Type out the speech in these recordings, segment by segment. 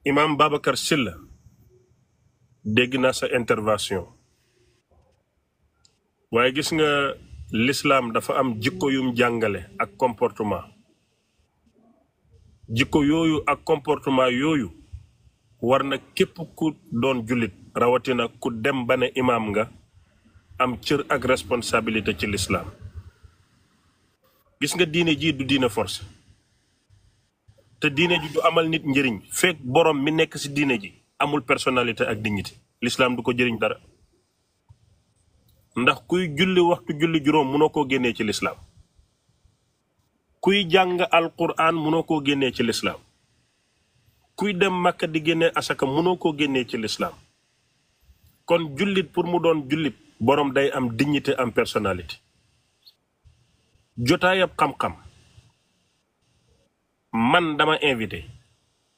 Imam Babacar Sylla dégg naa sa intervention waaye gis nga l'islam dafa am jikko yum jàngale ak comportement jikko yooyu ak comportement yooyu war na képp ku doon jullit rawatina ku dem ba ne imam nga am cër ak responsabilité ci l'islam. Gis nga diine ji du diine force te diine ji du amal nit njëriñ fekk borom mi nekk ci diine ji amul personnalité ak dignité l'islam du ko jëriñ dara ndax kuy julli waxtu julli juróom mënoo koo génnee ci l'islam kuy jàng alquran mënoo koo génnee ci l'islam kuy dem Makka di génnee asaka mënoo koo génnee ci l'islam kon jullit pour mu doon jullit borom day am dignité am personnalité. jotaayab xam-xam man dama invité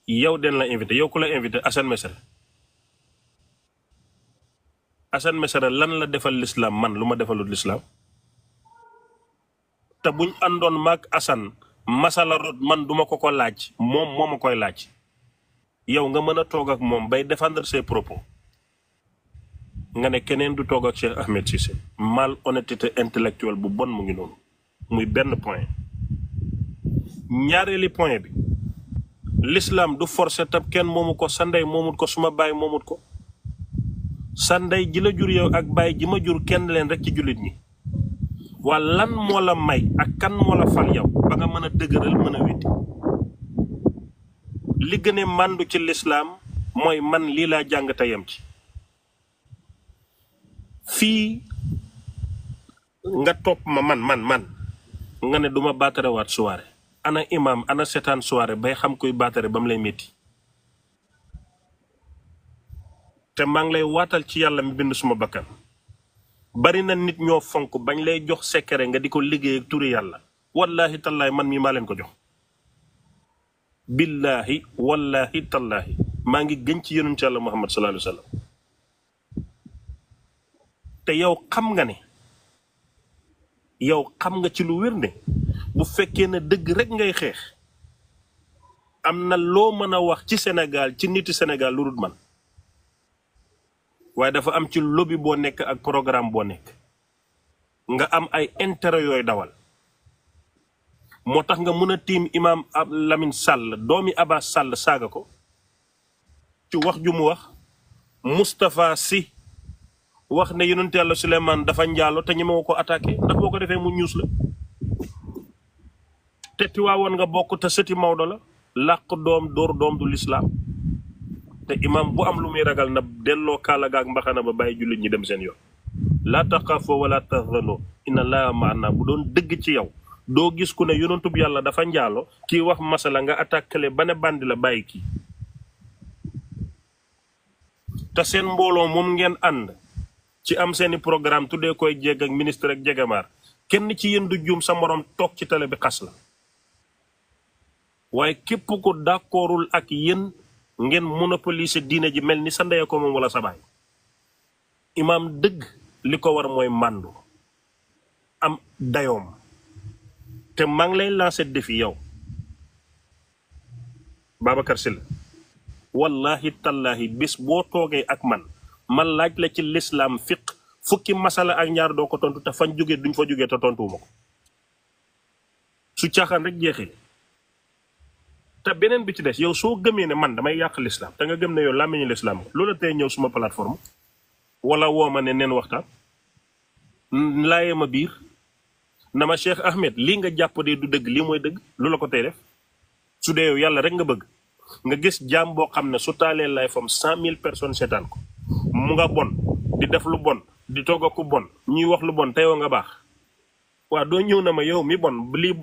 yow den la invité yow ku la invité Assane Mesere lan la defal l'islam man lu ma defalul l'islam te buñ àndoon maag Assane masala rot man duma ko laaj moom moo ma koy laaj yow nga mën a toog ak moom bay défendre ses propos nga ne keneen du toog ak Cheikh Ahmed Cissé malhonnêteté intellectuelle bu bon mu ngi noonu muy benn point. ñaareeli point bi l'islam du forcé tab kenn moomu ko sa ndey moomut ko suma baay moomut ko sa ndey ji la jur yow ak baay ji ma jur kenn leen rek ci jullit ñi waa lan moo la may ak kan moo la fal yow ba nga mën a dëgëral mën a wéti li gën a màndu ci l'islam mooy man lii laa jàng te yem ci fii nga topp ma man nga ne duma baatare waat soirée ana imam ana seetaan soirée bay xam kuy baatare ba mu lay métti te maa ngi lay waatal ci yàlla mi bind suma bakkan bari na nit ñoo fonk bañ lay jox secret nga di ko liggéey ak turi yàlla wallahi tallahi man mii maa leen ko jox billahi wallahi tallahi maa ngi gën ci yonent yàlla Muhammad sallallahu alayhi wa sallam te yow xam nga ci lu wér ne bu fekkee ne dëgg rek ngay xeex am na loo mën a wax ci Sénégal ci niti Sénégal lu dul man waaye dafa am ci lobby boo nekk ak programme boo nekk nga am ay intérêt yooyu dawal moo tax nga mën a tiim imam Lamine Sall doomi Abbas Sall saaga ko ci wax ju mu wax Moustapha Sy wax ne yonent yàlla Souleymane dafa njaalo te ñemewu ko attaqué ndax boo ko defee mu ñuus la te Tiwaawoon nga bokk te sëti Maodo la làq doom dóor doom du l'islam te imam bu am lu muy ragal na delloo kaala gaak mbaxana ba bàyyi jullit ñi dem seen yoon laa taxaafoo wala tahzanoo inna Allaaha ma'anaa bu doon dëgg ci yow doo gis ku ne yonentub yàlla dafa njaalo kii wax masala nga attaqué ba ne bandi la bàyyi kii te seen mbooloo moom ngeen ànd ci am seeni programme tuddee koy jégg ak ministre ak jegamaar kenn ci yéen du juum sa morom toog ci télé bi xas la waaye képp ko d'accordul ak yéen ngeen monopoliser diine ji mel ni sa ndey ko moom wala sa baay imaam dëgg li ko war mooy màndu am dayoom te maa ngi lay lancer défi yow Babacar Sylla wallahi tallahi bis boo toogee ak man laaj la ci l'islam fiq fukki masala ak ñaar doo ko tontu te fañ jógee duñ fa jógee te tontuwuma ko su caaxaan rek jeexee te beneen bi ci des yow soo gëmee ne man damay yàq l'islam te nga gëm ne yow làmmiñu l'islam loola tey ñëw suma plateforme wala woo ma ne neen waxtaan laayee ma biir na ma Cheikh Ahmed lii nga jàpp de du dëgg lii mooy dëgg lu la ko tey def su dee yow yàlla rek nga bëgg nga gis jaam boo xam ne su taalee lay fam 100,000 personnes seetaan ko mu nga bon di def lu bon di togg ku bon ñuy wax lu bon te yow nga baax waa doo ñëw na ma yow mi bon lii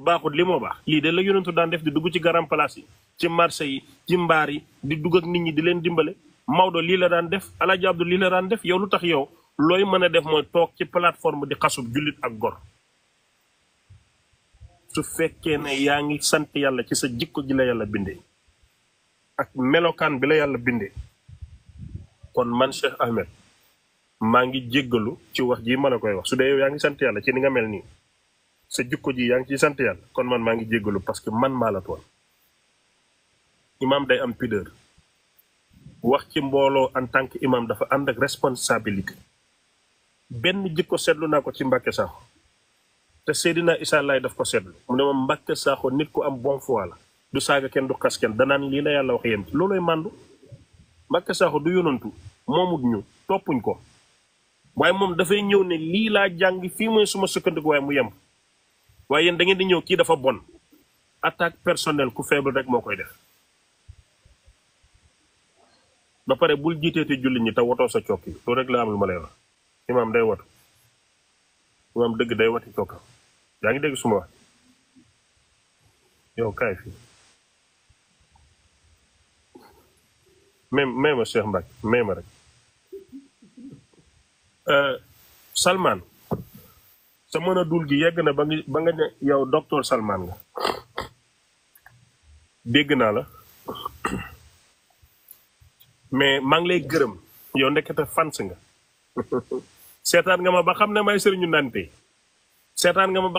baaxut li moo baax lii de la yonentu daan def di dugg ci garam place yi ci marché yi ci mbaar yi di dugg ak nit ñi di leen dimbale Maodo lii la daan def Alaaji Abdu lii la daan def yow lu tax yow looy mën a def mooy toog ci plateforme di xasub jullit ak gor su fekkee ne yaa ngi sant yàlla ci sa jikko ji la yàlla bindee ak melokaan bi la yàlla bindee kon man Cheikh Ahmed maa ngi jéggalu ci wax ji ma la koy wax su dee yow yaa ngi sant yàlla ci ni nga mel nii sa jikko ji yaa ngi ciy sant yàlla kon man maa ngi jéggalu parce que man maa la toon imaam day am pudeur wax ci mbooloo en tant que imam dafa ànd ak responsabilité. benn jikko seetlu naa ko ci Mbàkke Sakho te Seydina Issa Laye daf ko seetlu mu ne ma Mbàkke Sakho nit ku am bon foi la du saaga kenn du xas kenn danaan lii la yàlla wax yem ci looloy màndu. Mbàkke Sakho du yonantu moomut ñu toppuñ ko waaye moom dafay ñëw ne lii laa jàng fii mooy suma sukkandiku waaye mu yem waaye yéen da ngeen di ñëw kii dafa bon attaque personnelle ku faible rek moo koy def. ba pare bul jiiteete julli ñi te wotoo sa cokki loolu rek la am lu ma lay wax imaam day watu imaam dëgg day wati cokkam yaa ngi dégg suma wax yow kaay fii même ma Cheikh Mbacke même ma rek Salman sa mën a dul gi yegg na ba nga ne yow docteur Salman nga dégg naa la mais maa ngi lay gërëm yow ndekete fans nga seetaan nga ma ba xam ne may sëriñu nante seetaan nga ma ba